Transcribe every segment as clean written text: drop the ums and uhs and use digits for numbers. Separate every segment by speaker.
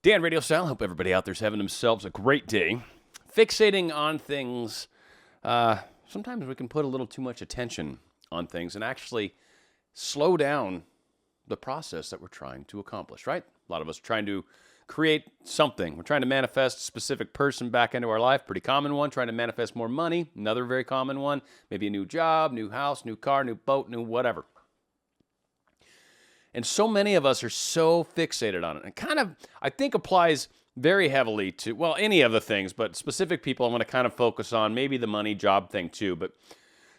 Speaker 1: Dan, RadioStyle. Hope everybody out there's having themselves a great day. Fixating on things, sometimes we can put a little too much attention on things and actually slow down the process that we're trying to accomplish, right? A lot of us are trying to create something. We're trying to manifest a specific person back into our life, pretty common one. Trying to manifest more money, another very common one. Maybe a new job, new house, new car, new boat, new whatever. And so many of us are so fixated on it. And kind of, I think, applies very heavily to, well, any of the things, but specific people I want to kind of focus on, maybe the money job thing too. But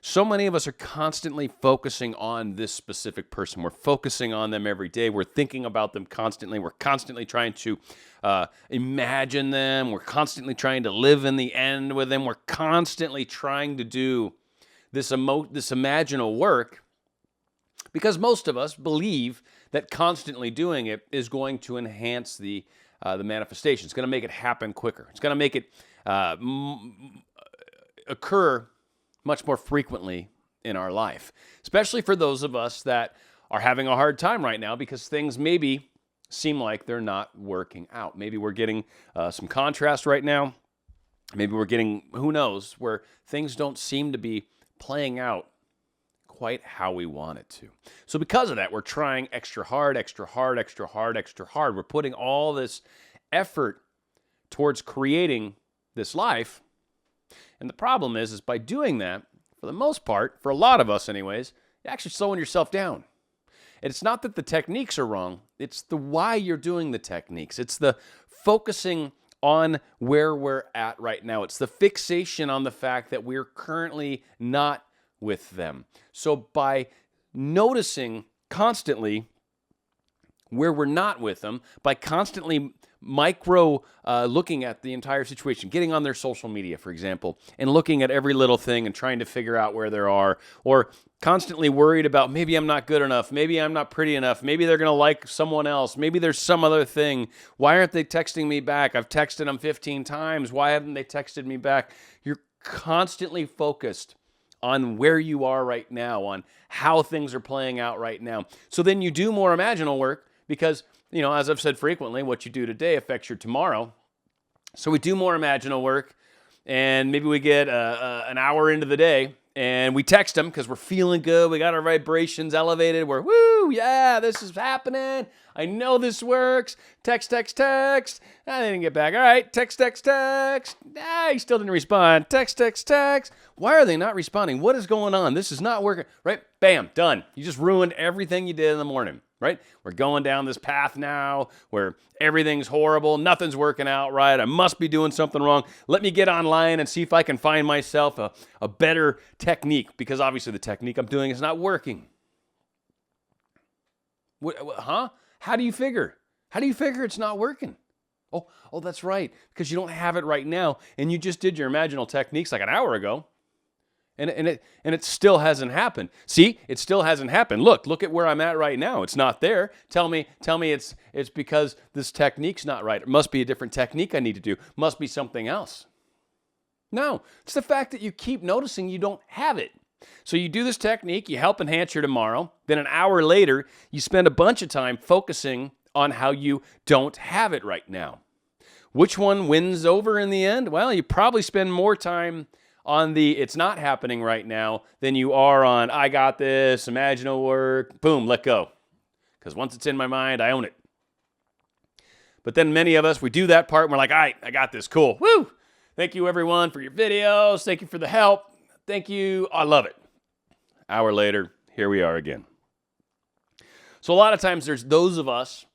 Speaker 1: so many of us are constantly focusing on this specific person. We're focusing on them every day. We're thinking about them constantly. We're constantly trying to imagine them. We're constantly trying to live in the end with them. We're constantly trying to do this imaginal work because most of us believe that constantly doing it is going to enhance the manifestation. It's going to make it happen quicker. It's going to make it occur much more frequently in our life, especially for those of us that are having a hard time right now because things maybe seem like they're not working out. Maybe we're getting some contrast right now. Maybe we're getting, who knows, where things don't seem to be playing out quite how we want it to. So because of that, we're trying extra hard. We're putting all this effort towards creating this life. And the problem is by doing that, for the most part, for a lot of us anyways, you're actually slowing yourself down. And it's not that the techniques are wrong. It's the why you're doing the techniques. It's the focusing on where we're at right now. It's the fixation on the fact that we're currently not with them. So by noticing constantly where we're not with them, by constantly looking at the entire situation, getting on their social media, for example, and looking at every little thing and trying to figure out where they are, or constantly worried about maybe I'm not good enough, maybe I'm not pretty enough, maybe they're going to like someone else, maybe there's some other thing. Why aren't they texting me back? I've texted them 15 times. Why haven't they texted me back? You're constantly focused on where you are right now, on how things are playing out right now. So then you do more imaginal work because, as I've said frequently, what you do today affects your tomorrow. So we do more imaginal work, and maybe we get an hour into the day, and we text them because we're feeling good. We got our vibrations elevated. We're, woo, yeah, this is happening. I know this works. Text. They didn't get back. All right, text. He still didn't respond. Text. Why are they not responding? What is going on? This is not working. Right? Bam, done. You just ruined everything you did in the morning. Right? We're going down this path now where everything's horrible. Nothing's working out right. I must be doing something wrong. Let me get online and see if I can find myself a better technique because obviously the technique I'm doing is not working. Huh? How do you figure? How do you figure it's not working? Oh, that's right. Because you don't have it right now and you just did your imaginal techniques like an hour ago. And it still hasn't happened. See, it still hasn't happened. Look at where I'm at right now. It's not there. Tell me it's because this technique's not right. It must be a different technique I need to do. Must be something else. No, it's the fact that you keep noticing you don't have it. So you do this technique, you help enhance your tomorrow. Then an hour later, you spend a bunch of time focusing on how you don't have it right now. Which one wins over in the end? Well, you probably spend more time on the it's not happening right now than you are on I got this, imaginal work, boom, let go. Because once it's in my mind, I own it. But then many of us, we do that part and we're like, all right, I got this, cool. Woo! Thank you everyone for your videos. Thank you for the help. Thank you. I love it. Hour later, here we are again. So a lot of times there's those of us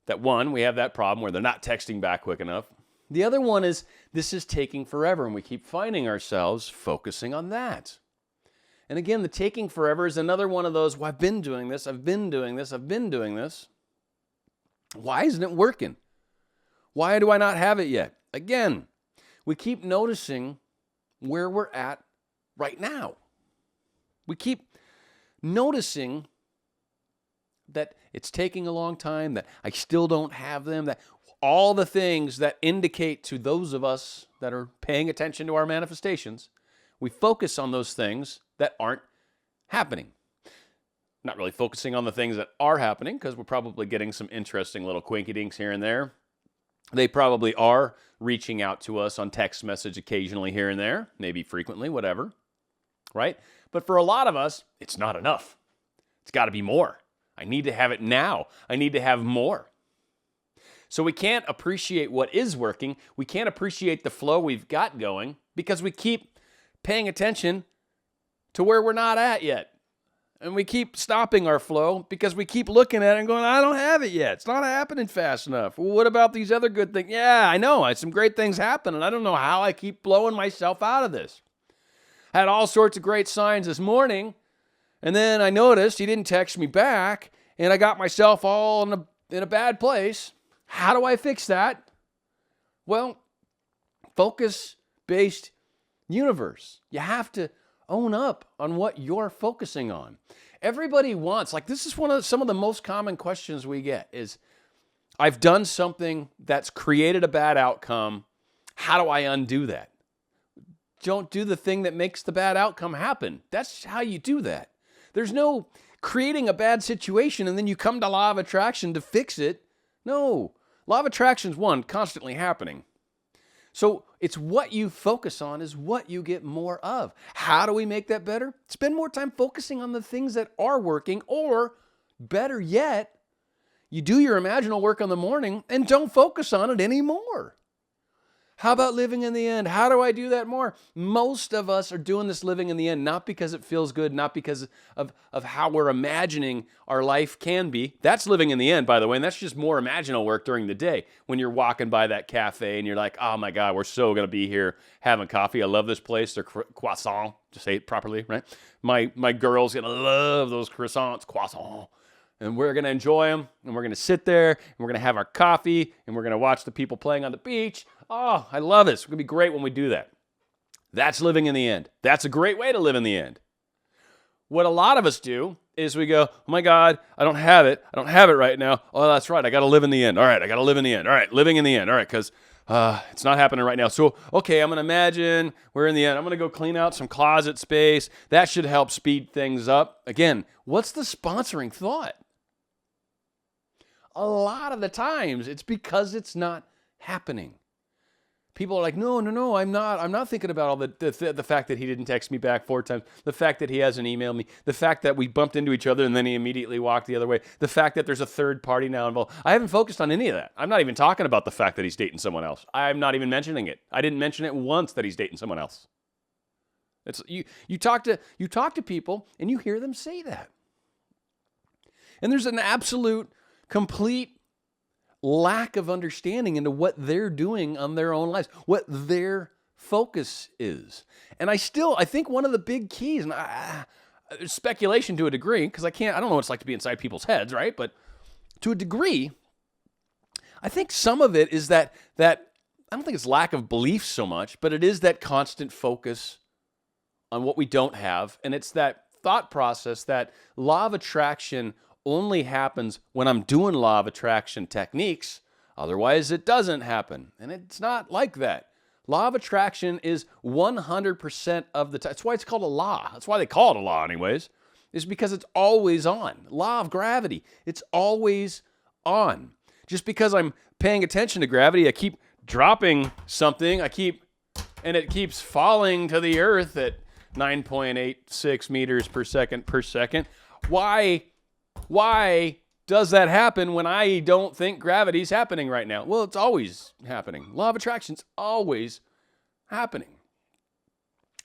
Speaker 1: that one, we have that problem where they're not texting back quick enough. The other one is this is taking forever, and we keep finding ourselves focusing on that. And again, the taking forever is another one of those, well, I've been doing this. Why isn't it working? Why do I not have it yet? Again, we keep noticing where we're at right now. We keep noticing that it's taking a long time, that I still don't have them, that all the things that indicate to those of us that are paying attention to our manifestations, we focus on those things that aren't happening. Not really focusing on the things that are happening because we're probably getting some interesting little quinky dinks here and there. They probably are reaching out to us on text message occasionally here and there, maybe frequently, whatever, right? But for a lot of us, it's not enough. It's got to be more. I need to have it now. I need to have more. So we can't appreciate what is working. We can't appreciate the flow we've got going because we keep paying attention to where we're not at yet. And we keep stopping our flow because we keep looking at it and going, I don't have it yet. It's not happening fast enough. Well, what about these other good things? Yeah, I know. Some great things happen, and I don't know how I keep blowing myself out of this. I had all sorts of great signs this morning, and then I noticed he didn't text me back, and I got myself all in a bad place. How do I fix that? Well, focus-based universe. You have to own up on what you're focusing on. Everybody wants, like this is some of the most common questions we get is, I've done something that's created a bad outcome. How do I undo that? Don't do the thing that makes the bad outcome happen. That's how you do that. There's no creating a bad situation and then you come to law of attraction to fix it. No. Law of attraction is one, constantly happening. So it's what you focus on is what you get more of. How do we make that better? Spend more time focusing on the things that are working, or better yet, you do your imaginal work in the morning and don't focus on it anymore. How about living in the end? How do I do that more? Most of us are doing this living in the end, not because it feels good, not because of how we're imagining our life can be. That's living in the end, by the way, and that's just more imaginal work during the day. When you're walking by that cafe and you're like, oh my God, we're so going to be here having coffee. I love this place. Their croissant, to say it properly, right? My girl's going to love those croissants, croissant. And we're going to enjoy them, and we're going to sit there, and we're going to have our coffee, and we're going to watch the people playing on the beach. Oh, I love it. It's going to be great when we do that. That's living in the end. That's a great way to live in the end. What a lot of us do is we go, oh my God, I don't have it. I don't have it right now. Oh, that's right. I got to live in the end. All right, I got to live in the end. All right, living in the end. All right, because it's not happening right now. So, okay, I'm going to imagine we're in the end. I'm going to go clean out some closet space. That should help speed things up. Again, what's the sponsoring thought? A lot of the times, it's because it's not happening. People are like, no, I'm not thinking about all the fact that he didn't text me back 4 times, the fact that he hasn't emailed me, the fact that we bumped into each other and then he immediately walked the other way, the fact that there's a third party now involved. I haven't focused on any of that. I'm not even talking about the fact that he's dating someone else. I'm not even mentioning it. I didn't mention it once that he's dating someone else. It's you talk to people and you hear them say that. And there's an absolute complete lack of understanding into what they're doing on their own lives, what their focus is. And I think one of the big keys, and there's speculation to a degree, because I don't know what it's like to be inside people's heads, right? But to a degree, I think some of it is that I don't think it's lack of belief so much, but it is that constant focus on what we don't have. And it's that thought process that law of attraction only happens when I'm doing law of attraction techniques. Otherwise, it doesn't happen. And it's not like that. Law of attraction is 100% of the time. That's why it's called a law. That's why they call it a law anyways, is because it's always on. Law of gravity, it's always on. Just because I'm paying attention to gravity, I keep dropping something, and it keeps falling to the earth at 9.86 meters per second. Why does that happen when I don't think gravity's happening right now? Well, it's always happening. Law of attraction's always happening.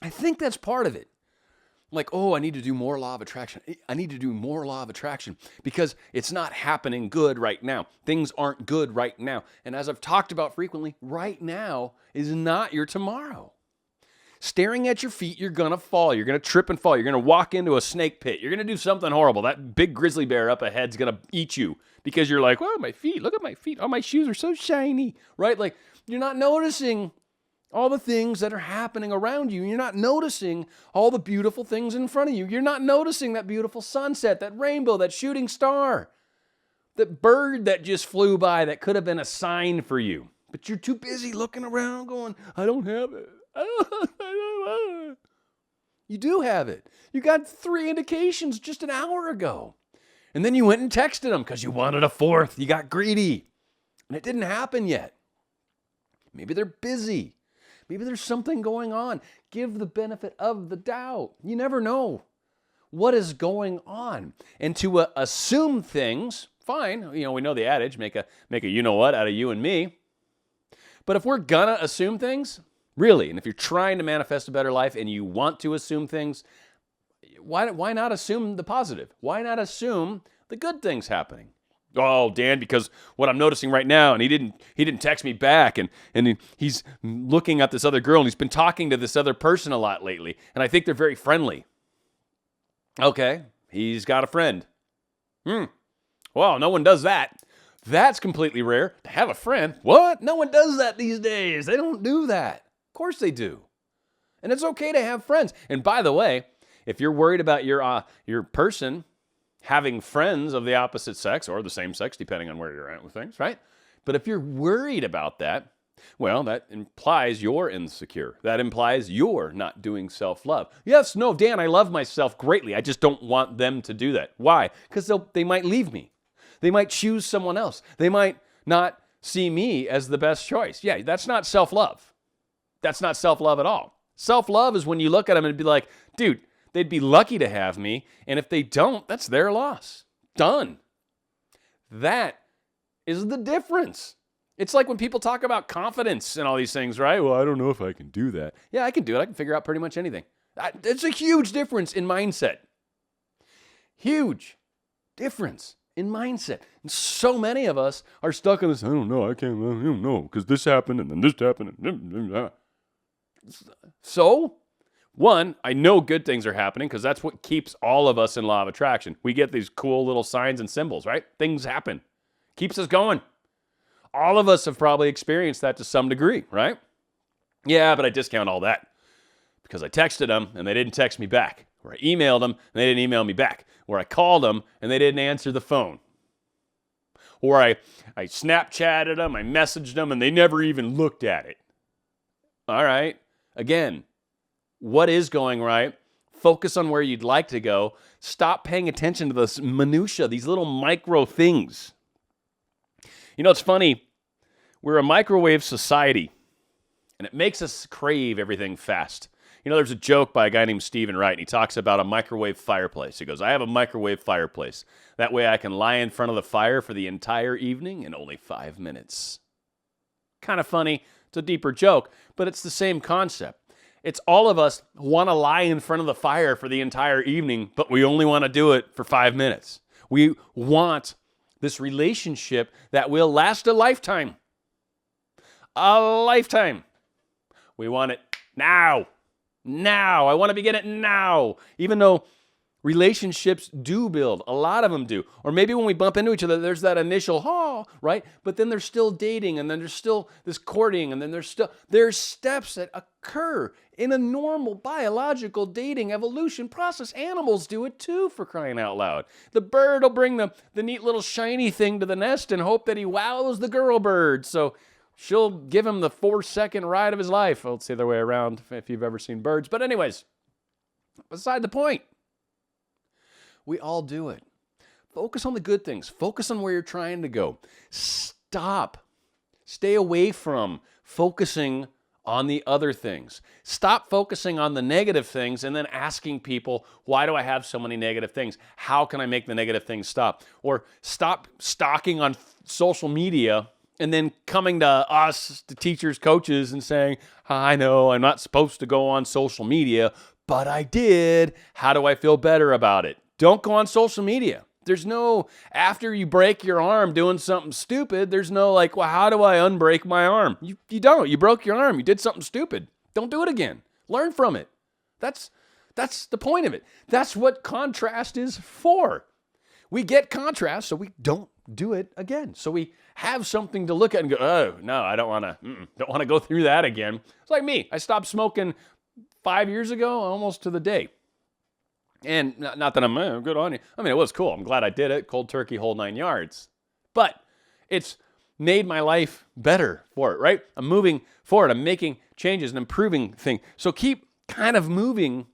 Speaker 1: I think that's part of it. Like, oh, I need to do more law of attraction. I need to do more law of attraction because it's not happening good right now. Things aren't good right now. And as I've talked about frequently, right now is not your tomorrow. Staring at your feet, you're going to fall. You're going to trip and fall. You're going to walk into a snake pit. You're going to do something horrible. That big grizzly bear up ahead's going to eat you because you're like, oh, my feet. Look at my feet. Oh, my shoes are so shiny, right? Like, you're not noticing all the things that are happening around you. You're not noticing all the beautiful things in front of you. You're not noticing that beautiful sunset, that rainbow, that shooting star, that bird that just flew by that could have been a sign for you. But you're too busy looking around going, I don't have it. You do have it. You got 3 indications just an hour ago. And then you went and texted them because you wanted a 4th. You got greedy. And it didn't happen yet. Maybe they're busy. Maybe there's something going on. Give the benefit of the doubt. You never know what is going on. And to assume things, fine. We know the adage, make a you know what out of you and me. But if we're gonna assume things, really, and if you're trying to manifest a better life and you want to assume things, why not assume the positive? Why not assume the good things happening? Oh, Dan, because what I'm noticing right now, and he didn't text me back, and he's looking at this other girl, and he's been talking to this other person a lot lately, and I think they're very friendly. Okay, he's got a friend. Well, no one does that. That's completely rare. To have a friend? What? No one does that these days. They don't do that. Of course they do. And it's okay to have friends. And by the way, if you're worried about your person having friends of the opposite sex or the same sex, depending on where you're at with things, right? But if you're worried about that, well, that implies you're insecure. That implies you're not doing self-love. Yes, no, Dan, I love myself greatly. I just don't want them to do that. Why? Because they might leave me. They might choose someone else. They might not see me as the best choice. Yeah, that's not self-love. That's not self-love at all. Self-love is when you look at them and be like, dude, they'd be lucky to have me, and if they don't, that's their loss. Done. That is the difference. It's like when people talk about confidence and all these things, right? Well, I don't know if I can do that. Yeah, I can do it. I can figure out pretty much anything. It's a huge difference in mindset. Huge difference in mindset. And so many of us are stuck in this, I don't know, because this happened, and then this happened. So, one, I know good things are happening because that's what keeps all of us in law of attraction. We get these cool little signs and symbols, right? Things happen. Keeps us going. All of us have probably experienced that to some degree, right? Yeah, but I discount all that because I texted them and they didn't text me back. Or I emailed them and they didn't email me back. Or I called them and they didn't answer the phone. Or I Snapchatted them, I messaged them, and they never even looked at it. All right. Again, what is going right? Focus on where you'd like to go. Stop paying attention to this minutia, these little micro things. It's funny. We're a microwave society, and it makes us crave everything fast. There's a joke by a guy named Stephen Wright, and he talks about a microwave fireplace. He goes, I have a microwave fireplace. That way I can lie in front of the fire for the entire evening in only 5 minutes. Kind of funny. It's a deeper joke, but it's the same concept. It's all of us want to lie in front of the fire for the entire evening, but we only want to do it for 5 minutes. We want this relationship that will last a lifetime. A lifetime. We want it now. Now. I want to begin it now. Even though relationships do build. A lot of them do. Or maybe when we bump into each other, there's that initial, right? But then there's still dating, and then there's still this courting, and then there's steps that occur in a normal biological dating evolution process. Animals do it too, for crying out loud. The bird will bring the neat little shiny thing to the nest and hope that he wows the girl bird. So she'll give him the 4-second ride of his life. Well, it's the other way around if you've ever seen birds. But anyways, beside the point. We all do it. Focus on the good things. Focus on where you're trying to go. Stop. Stay away from focusing on the other things. Stop focusing on the negative things and then asking people, why do I have so many negative things? How can I make the negative things stop? Or stop stalking on social media and then coming to us, the teachers, coaches, and saying, I know I'm not supposed to go on social media, but I did. How do I feel better about it? Don't go on social media. There's no, after you break your arm doing something stupid, there's no like, well, how do I unbreak my arm? You don't. You broke your arm. You did something stupid. Don't do it again. Learn from it. That's the point of it. That's what contrast is for. We get contrast so we don't do it again. So we have something to look at and go, oh, no, I don't want to go through that again. It's like me. I stopped smoking 5 years ago, almost to the day. And not that I'm good on you. I mean, it was cool. I'm glad I did it. Cold turkey, whole 9 yards. But it's made my life better for it, right? I'm moving forward. I'm making changes and improving things. So keep kind of moving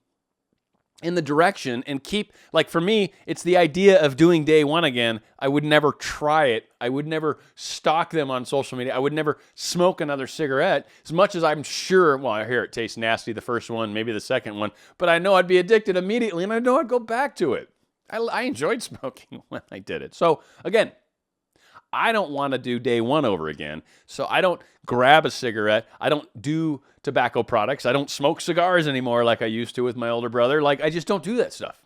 Speaker 1: in the direction and keep, like for me, it's the idea of doing day one again. I would never try it. I would never stalk them on social media. I would never smoke another cigarette, as much as I'm sure, well, I hear it tastes nasty, the first one, maybe the second one, but I know I'd be addicted immediately and I know I'd go back to it. I enjoyed smoking when I did it. So again, I don't want to do day one over again. So I don't grab a cigarette. I don't do tobacco products. I don't smoke cigars anymore like I used to with my older brother. Like, I just don't do that stuff.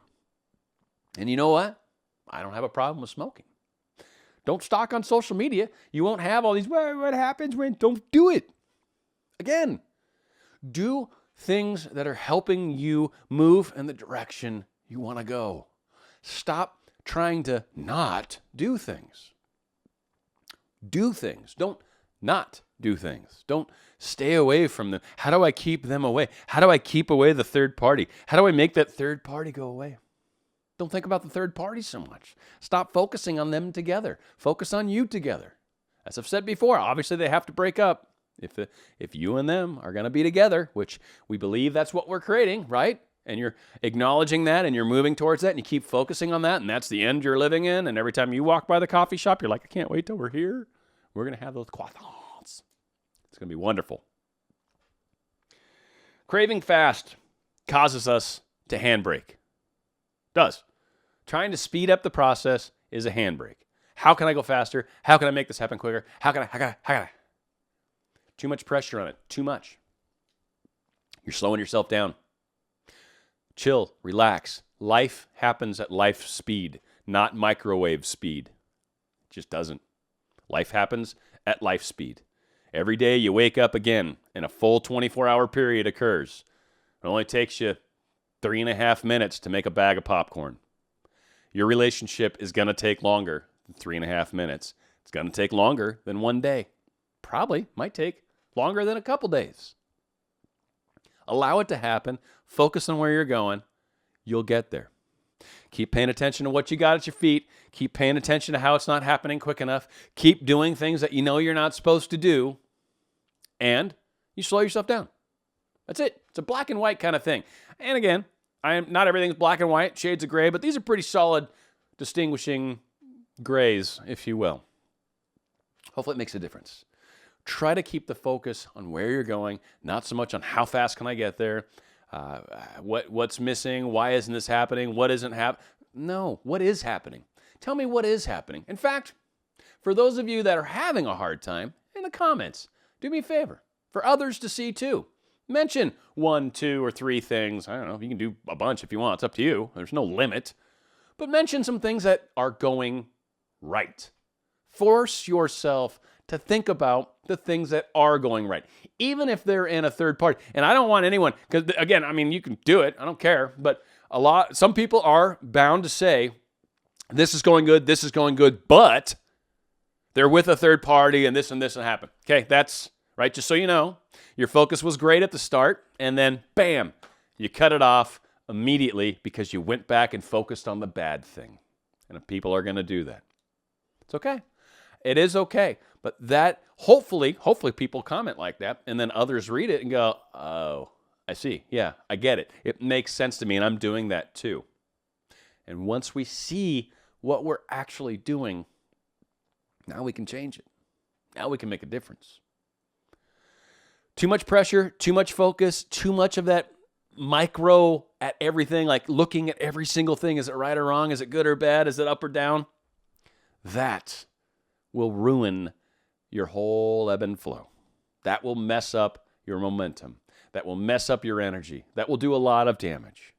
Speaker 1: And you know what? I don't have a problem with smoking. Don't stalk on social media. You won't have all these, well, what happens when, don't do it. Again, do things that are helping you move in the direction you want to go. Stop trying to not do things. Do things. Don't not do things. Don't stay away from them. How do I keep them away? How do I keep away the third party? How do I make that third party go away? Don't think about the third party so much. Stop focusing on them together. Focus on you together. As I've said before, obviously they have to break up. If you and them are going to be together, which we believe that's what we're creating, right? And you're acknowledging that and you're moving towards that and you keep focusing on that and that's the end you're living in. And every time you walk by the coffee shop, you're like, I can't wait till we're here. We're going to have those croissants. It's going to be wonderful. Craving fast causes us to handbrake. Does. Trying to speed up the process is a handbrake. How can I go faster? How can I make this happen quicker? How can I? Too much pressure on it. Too much. You're slowing yourself down. Chill, relax. Life happens at life speed, not microwave speed. It just doesn't. Life happens at life speed. Every day you wake up again and a full 24-hour period occurs. It only takes you 3.5 minutes to make a bag of popcorn. Your relationship is going to take longer than 3.5 minutes. It's going to take longer than one day. Probably might take longer than a couple days. Allow it to happen. Focus on where you're going. You'll get there. Keep paying attention to what you got at your feet. Keep paying attention to how it's not happening quick enough. Keep doing things that you know you're not supposed to do. And you slow yourself down. That's it. It's a black and white kind of thing. And again, not everything's black and white, shades of gray, but these are pretty solid distinguishing grays, if you will. Hopefully it makes a difference. Try to keep the focus on where you're going, not so much on how fast can I get there, what's missing, why isn't this happening, what isn't happening. No, what is happening? Tell me what is happening. In fact, for those of you that are having a hard time, in the comments, do me a favor, for others to see too. Mention 1, 2, or 3 things. I don't know, you can do a bunch if you want, it's up to you. There's no limit. But mention some things that are going right. Force yourself to think about the things that are going right, even if they're in a third party. And I don't want anyone, because again, I mean, you can do it, I don't care, but some people are bound to say, this is going good, but they're with a third party and this will happen. Okay, that's right. Just so you know, your focus was great at the start, and then bam, you cut it off immediately because you went back and focused on the bad thing. And people are going to do that. It's okay. It is okay. But that, hopefully people comment like that, and then others read it and go, oh, I see. Yeah, I get it. It makes sense to me, and I'm doing that too. And once we see what we're actually doing, now we can change it. Now we can make a difference. Too much pressure, too much focus, too much of that micro at everything, like looking at every single thing. Is it right or wrong? Is it good or bad? Is it up or down? That will ruin your whole ebb and flow. That will mess up your momentum. That will mess up your energy. That will do a lot of damage.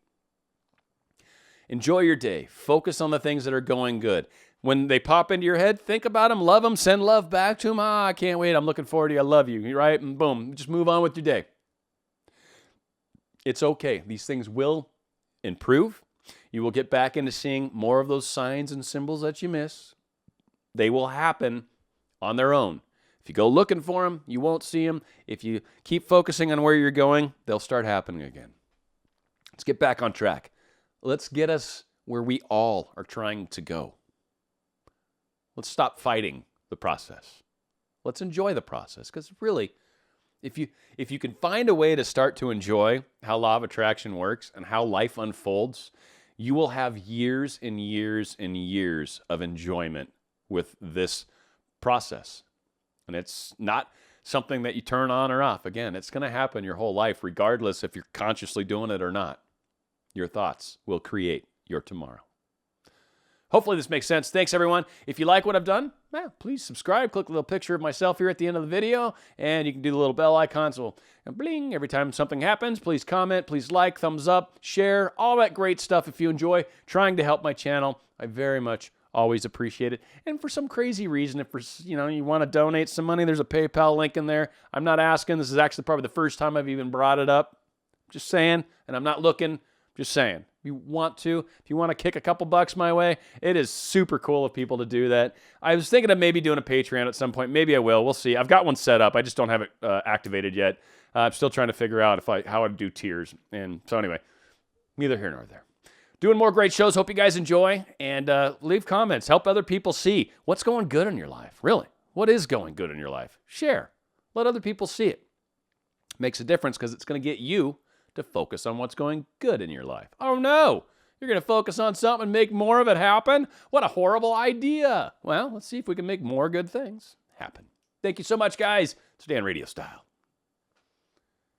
Speaker 1: Enjoy your day. Focus on the things that are going good. When they pop into your head, think about them, love them, send love back to them. I can't wait. I'm looking forward to you. I love you. Right? And boom, just move on with your day. It's okay. These things will improve. You will get back into seeing more of those signs and symbols that you miss. They will happen on their own. If you go looking for them, you won't see them. If you keep focusing on where you're going, they'll start happening again. Let's get back on track. Let's get us where we all are trying to go. Let's stop fighting the process. Let's enjoy the process, because really, If you can find a way to start to enjoy how law of attraction works and how life unfolds, you will have years and years and years of enjoyment with this process. And it's not something that you turn on or off. Again, it's going to happen your whole life, regardless if you're consciously doing it or not. Your thoughts will create your tomorrow. Hopefully this makes sense. Thanks, everyone. If you like what I've done, please subscribe. Click the little picture of myself here at the end of the video, and you can do the little bell icon. So bling, every time something happens, please comment, please like, thumbs up, share, all that great stuff. If you enjoy trying to help my channel, I very much always appreciate it. And for some crazy reason, if you want to donate some money, there's a PayPal link in there. I'm not asking. This is actually probably the first time I've even brought it up. Just saying, and I'm not looking. Just saying. If you want to kick a couple bucks my way, it is super cool of people to do that. I was thinking of maybe doing a Patreon at some point. Maybe I will. We'll see. I've got one set up. I just don't have it activated yet. I'm still trying to figure out how to do tiers. And so anyway, neither here nor there. Doing more great shows. Hope you guys enjoy. And leave comments. Help other people see what's going good in your life. Really. What is going good in your life? Share. Let other people see it. Makes a difference because it's going to get you to focus on what's going good in your life. Oh no, you're going to focus on something and make more of it happen? What a horrible idea. Well, let's see if we can make more good things happen. Thank you so much, guys. Stay on Radio Style.